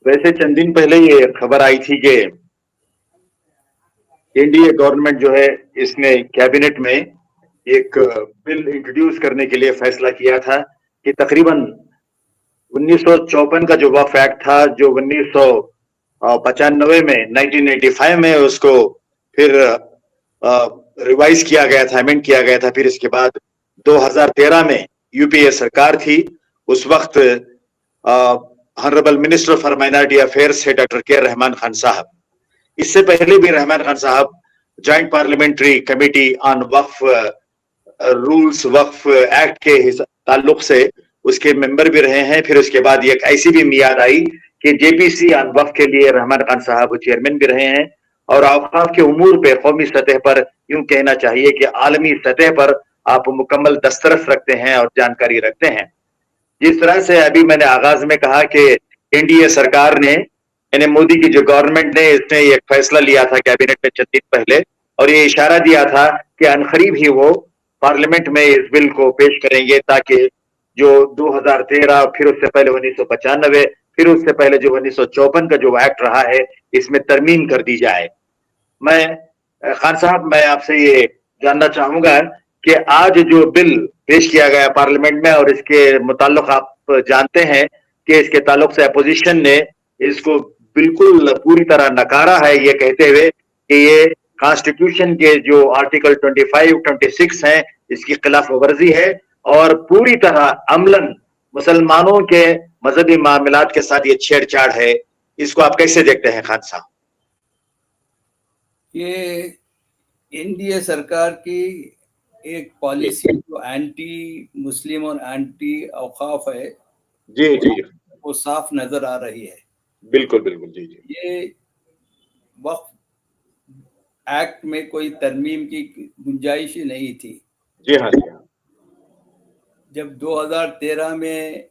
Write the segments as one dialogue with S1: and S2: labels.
S1: वैसे चंद दिन पहले ये खबर आई थी कि एनडीए गवर्नमेंट जो है इसने कैबिनेट में एक बिल इंट्रोड्यूस करने के लिए फैसला किया था कि तकरीबन 1954 का जो वक्फ एक्ट था, जो 1995 में 1985 में उसको फिर रिवाइज किया गया था, अमेंड किया गया था। फिर इसके बाद 2013 में यूपीए सरकार थी, उस वक्त honourable minister for minority affairs है डॉक्टर के रहमान खान साहब। इससे पहले भी रहमान खान साहब joint parliamentary committee on Waqf rules Waqf act के ताल्लुक से उसके मेंबर भी रहे हैं। फिर उसके बाद एक ऐसी भी मियाद आई कि जेपीसी ऑन वक्फ के लिए रहमान खान साहब चेयरमैन भी रहे हैं। और औकाफ के उमूर पे कौमी सतह पर यूं कहना चाहिए कि आलमी सतह पर आप मुकम्मल दस्तरस रखते हैं और जानकारी रखते हैं। जिस तरह से अभी मैंने आगाज में कहा कि एनडीए सरकार ने, यानी मोदी की जो गवर्नमेंट ने, इसने एक फैसला लिया था कैबिनेट में चंद दिन पहले, और ये इशारा दिया था कि अनकरीब ही वो पार्लियामेंट में इस बिल को पेश करेंगे ताकि जो 2013, फिर उससे पहले 1995, फिर उससे पहले जो 1954 का जो एक्ट रहा है, इसमें तरमीम कर दी जाए। मैं खान साहब, मैं आपसे ये जानना चाहूंगा कि आज जो बिल पेश किया गया पार्लियामेंट में, और इसके मुताल्लिक आप जानते हैं कि इसके ताल्लुक से अपोजिशन ने इसको बिल्कुल पूरी तरह नकारा है, ये कहते हुए कि ये कॉन्स्टिट्यूशन के जो आर्टिकल 25, 26 हैं, इसकी खिलाफ वर्जी है और पूरी तरह अमलन मुसलमानों के मजहबी मामलात के साथ ये छेड़छाड़ है। इसको आप कैसे देखते हैं खान साहब?
S2: ये एनडीए सरकार की एक पॉलिसी जो एंटी मुस्लिम और एंटी औकाफ है,
S1: जी जी,
S2: वो साफ नजर आ रही है।
S1: बिल्कुल बिल्कुल, जी जी।
S2: ये वक्फ एक्ट में कोई तरमीम की गुंजाइश ही नहीं थी।
S1: जी हाँ, जी हाँ।
S2: जब 2013 में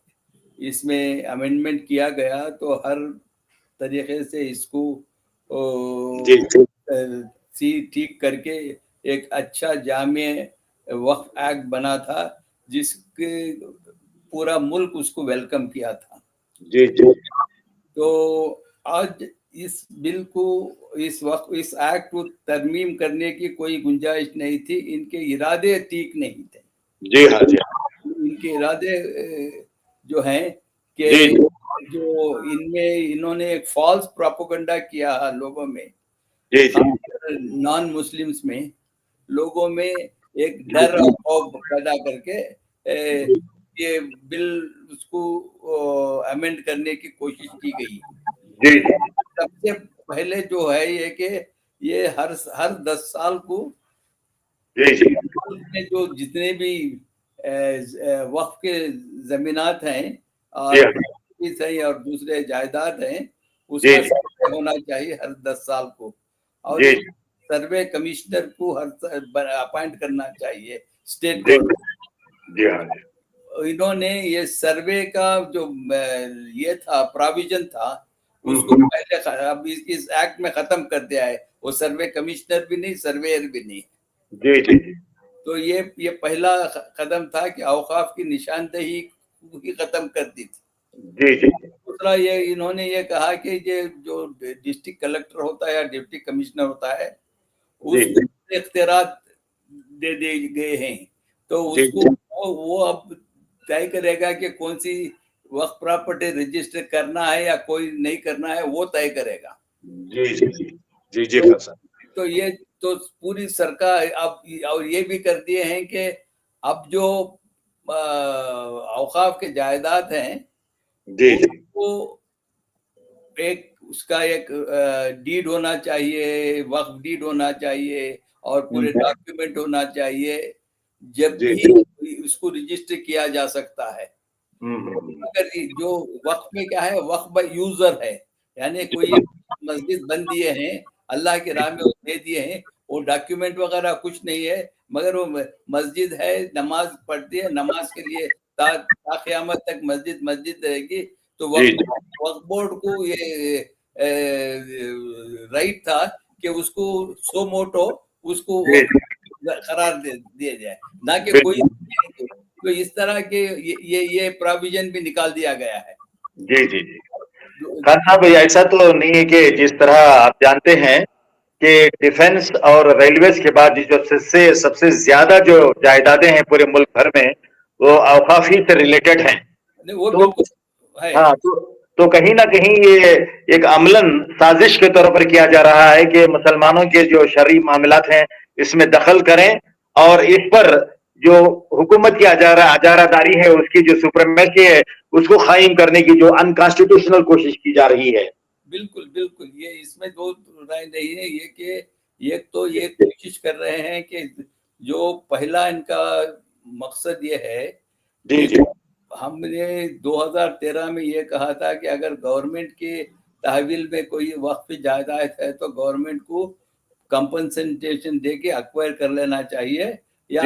S2: इसमें अमेंडमेंट किया गया तो हर तरीके से इसको ठीक करके एक अच्छा जामे वक्फ एक्ट बना था, जिसके पूरा मुल्क उसको वेलकम किया था।
S1: जी जी।
S2: तो आज इस बिल को, इस एक्ट को तरमीम करने की कोई गुंजाइश नहीं थी। इनके इरादे ठीक नहीं थे।
S1: जी हाँ, जी हाँ।
S2: इनके इरादे जो हैं कि जो इनमें इन्होंने एक फॉल्स प्रोपेगेंडा किया लोगों में, नॉन मुस्लिम्स में, लोगों में एक डर और खौफ पैदा करके ये बिल उसको अमेंड करने की कोशिश की गई। सबसे पहले जो है ये कि ये हर 10 साल को में जो जितने भी वक्फ के जमीनात हैं और दूसरे जायदाद हैं, उसका सर्वे होना चाहिए हर 10 साल को, और सर्वे कमिश्नर को हर अपॉइंट करना चाहिए स्टेट गवर्नमेंट। इन्होंने ये सर्वे का जो ये था प्रोविजन था, उसको पहले अब इस एक्ट में खत्म कर दिया है। वो सर्वे कमिश्नर भी नहीं, सर्वेयर भी नहीं।
S1: जी जी।
S2: तो ये पहला कदम था कि औकाफ की निशानदेही ही खत्म कर दी थी।
S1: जी जी।
S2: दूसरा ये इन्होंने ये कहा कि ये जो डिस्ट्रिक्ट कलेक्टर होता है या डिप्टी कमिश्नर होता है, उसको इख्तियारात दे दिए गए हैं, तो उसको वो अब तय करेगा कि कौन सी वक्फ प्रॉपर्टी रजिस्टर करना है या कोई नहीं करना है, वो तय करेगा। जी जी जी जी। तो ये तो पूरी सरकार अब और ये भी कर दिए हैं कि अब जो औकाफ के जायदाद हैं, वो एक उसका एक डीड होना चाहिए, वक्फ डीड होना चाहिए और पूरे डॉक्यूमेंट होना चाहिए, जब भी उसको रजिस्टर किया जा सकता है। अगर जो वक्फ में क्या है, वक्फ बाय यूजर है, यानी कोई मस्जिद बन दिए हैं, अल्लाह के राह में दे दिए हैं, वो डॉक्यूमेंट वगैरह कुछ नहीं है, मगर वो मस्जिद है, नमाज पढ़ती है, नमाज के लिए क़यामत तक मस्जिद रहेगी। तो वक्फ बोर्ड को ये राइट था कि उसको सो मोटो उसको करार दिया जाए, ना कि कोई। तो इस तरह के ये प्रोविजन भी निकाल दिया गया है।
S1: जी जी जी। खान साहब ऐसा तो नहीं है कि जिस तरह आप जानते हैं कि डिफेंस और रेलवेज के बाद जो सबसे ज्यादा जो जायदादें हैं पूरे मुल्क भर में वो औकाफी से रिलेटेड हैं।
S2: नहीं, वो
S1: तो
S2: बिल्कुल है।
S1: हाँ, तो कहीं ना कहीं ये एक अमलन साजिश के तौर पर किया जा रहा है कि मुसलमानों के जो शरई मामलात हैं इसमें दखल करें और इस पर जो हुकूमत की अजारादारी है, उसकी जो सुप्रीमेसी है, उसको कायम करने की जो अनकॉन्स्टिट्यूशनल कोशिश की जा रही है।
S2: बिल्कुल बिल्कुल, ये इसमें दो राय नहीं है। ये कि एक तो ये कोशिश कर रहे हैं कि जो पहला इनका मकसद ये है
S1: जी
S2: कि हमने 2013 में ये कहा था कि अगर गवर्नमेंट के तहवील में कोई वक्फ जायदाद है तो गवर्नमेंट को कंपनसेशन दे के एक्वायर कर लेना चाहिए या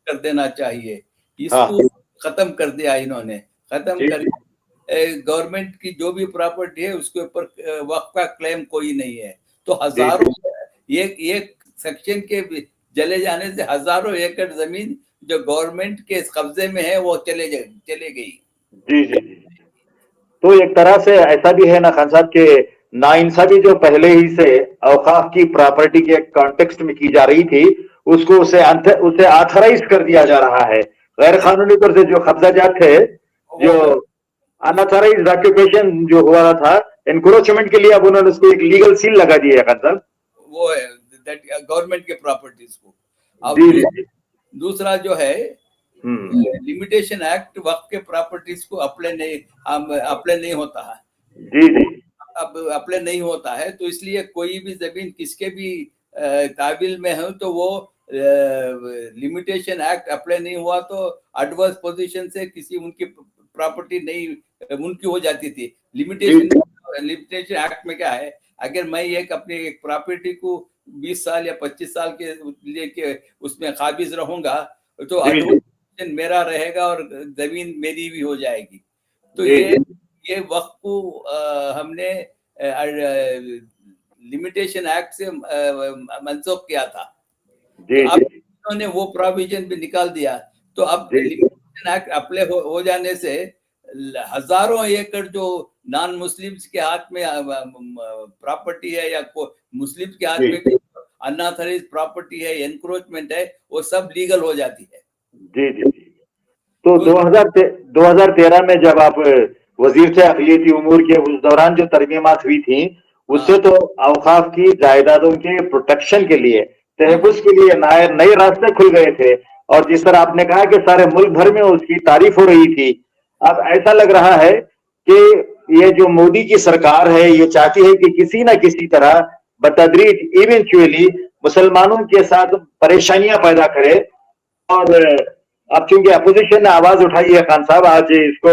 S2: कर देना चाहिए। इसको खत्म कर दिया इन्होंने, खत्म कर गवर्नमेंट की जो भी प्रॉपर्टी है उसके ऊपर वक्फ का क्लेम कोई नहीं है। तो हजारों एक सेक्शन के जले जाने से हजारों एकड़ जमीन जो गवर्नमेंट के कब्जे में है वो चले गई।
S1: जी जी जी। तो एक तरह से ऐसा भी है ना खान साहब के नाइंसाफी जो पहले ही से औकाफ की प्रॉपर्टी के कॉन्टेक्स्ट में की जा रही थी उसको उसे ऑथराइज कर दिया जा रहा है। गैर कानूनी तौर से जो कब्जाजात थे, जो अनऑथराइज्ड ऑक्यूपेशन जो हुआ था एनक्रोचमेंट के लिए, अब उन्होंने उसको एक लीगल सील लगा दी है खान साहब,
S2: वो है गवर्नमेंट के प्रॉपर्टीज को। अब दूसरा जो है लिमिटेशन एक्ट वक्फ के प्रॉपर्टीज को अप्लाई नहीं होता है।
S1: जी जी,
S2: अब अप्लाई नहीं होता है तो इसलिए कोई भी जमीन किसके भी ताबिल में हो तो वो लिमिटेशन एक्ट अप्लाई नहीं हुआ तो एडवर्स पोजीशन से किसी उनकी प्रॉपर्टी नहीं उनकी हो जाती थी। लिमिटेशन एक्ट में क्या है, अगर मैं अपनी एक प्रॉपर्टी को 20 साल या 25 साल के लेके उसमें काबिज रहूंगा तो एडवर्स मेरा रहेगा और जमीन मेरी भी हो जाएगी। तो ये वक्त को हमने लिमिटेशन एक्ट से मनसूख किया था। तो अब उन्होंने वो प्रोविजन भी निकाल दिया। तो अब लिमिटेशन एक्ट अप्लाई हो जाने से हजारों एकड़ जो नॉन मुस्लिम्स के हाथ में प्रॉपर्टी है या मुस्लिम्स के हाथ में भी अनऑथराइज्ड प्रॉपर्टी है, एनक्रोचमेंट है, वो सब लीगल हो जाती है।
S1: जी जी। तो 2013 में जब आप वजीर थे अक़लियती उमूर के, उस दौरान जो तरमीमात हुई थी उससे तो औकाफ की जायदादों के प्रोटेक्शन के लिए, तहफ़्फ़ुज़ के लिए नए रास्ते खुल गए थे। और जिस तरह आपने कहा कि सारे मुल्क भर में उसकी तारीफ हो रही थी, अब ऐसा लग रहा है कि ये जो मोदी की सरकार है ये चाहती है कि किसी ना किसी तरह बतदरीज इवेंचुअली मुसलमानों के साथ परेशानियां पैदा करे। और अब चूंकि अपोजिशन ने आवाज उठाई है खान साहब, आज इसको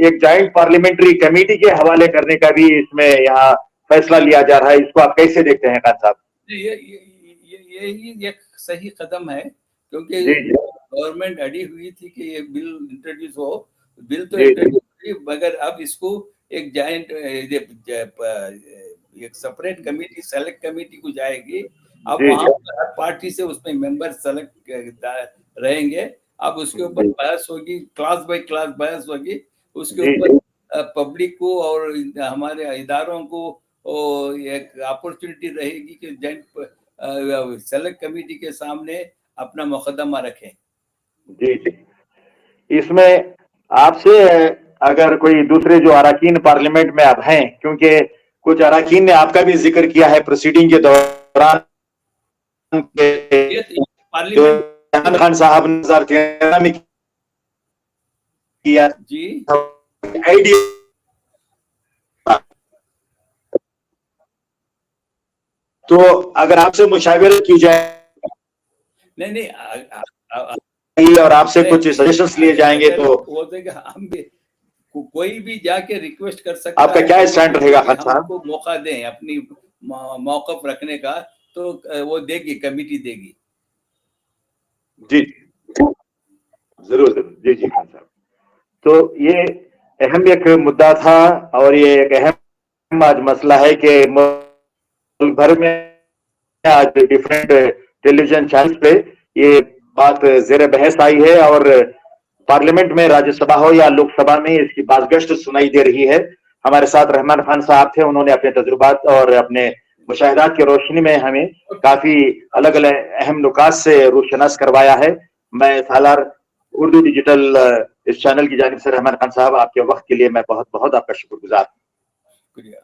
S1: एक जॉइंट पार्लियामेंट्री कमेटी के हवाले करने का भी इसमें यहाँ फैसला लिया जा रहा है। इसको आप कैसे देखते हैं खान साहब?
S2: ये एक सही कदम है क्योंकि गवर्नमेंट अड़ी हुई थी कि ये बिल इंट्रोड्यूस हो। बिल तो इंट्रोड्यूस हुई मगर अब इसको एक जॉइंट एक सेपरेट कमेटी, सेलेक्ट कमेटी को जाएगी। अब वहां पर हर पार्टी से उसमें मेंबर सेलेक्ट रहेंगे। अब उसके ऊपर बहस होगी, क्लास बाय क्लास बहस होगी। उसके ऊपर पब्लिक को और हमारे इदारों को एक अपॉर्चुनिटी रहेगी कि जॉइंट सेलेक्ट कमेटी के सामने अपना मुकदमा रखें।
S1: जी जी। इसमें आपसे अगर कोई दूसरे जो अरकान पार्लियामेंट में अब हैं, क्योंकि कुछ अरकान ने आपका भी जिक्र किया है प्रोसीडिंग के दौरान, इमरान खान साहब ने 2013 में किया
S2: जी
S1: आइडिया, तो अगर आपसे मुशावरत की जाए
S2: नहीं
S1: और आपसे कुछ सजेशंस लिए जाएंगे तो
S2: हो जाएगा। हम भी कोई भी जाके रिक्वेस्ट कर सकता
S1: आपका क्या स्टैंड रहेगा खान साहब?
S2: हमको मौका दें अपनी मौक़िफ़ रखने का, तो वो देगी, कमेटी देगी।
S1: जी जरूर जरूर। जी जी खान साहब, तो ये अहम एक मुद्दा था और ये एक अहम आज मसला है कि मुल्क भर में आज डिफरेंट टेलीविजन चैनल्स पे ये बात ज़ेर बहस आई है और पार्लियामेंट में, राज्यसभा हो या लोकसभा में, इसकी बाज़गश्त सुनाई दे रही है। ہمارے ساتھ رحمان خان صاحب تھے، انہوں نے اپنے تجربات اور اپنے مشاہدات کی روشنی میں ہمیں کافی الگ الگ اہم نکات سے روشناس کروایا ہے. میں سالار اردو ڈیجیٹل اس چینل کی جانب سے رحمان خان صاحب آپ کے وقت کے لیے میں بہت بہت آپ کا شکر گزار ہوں.
S2: شکریہ.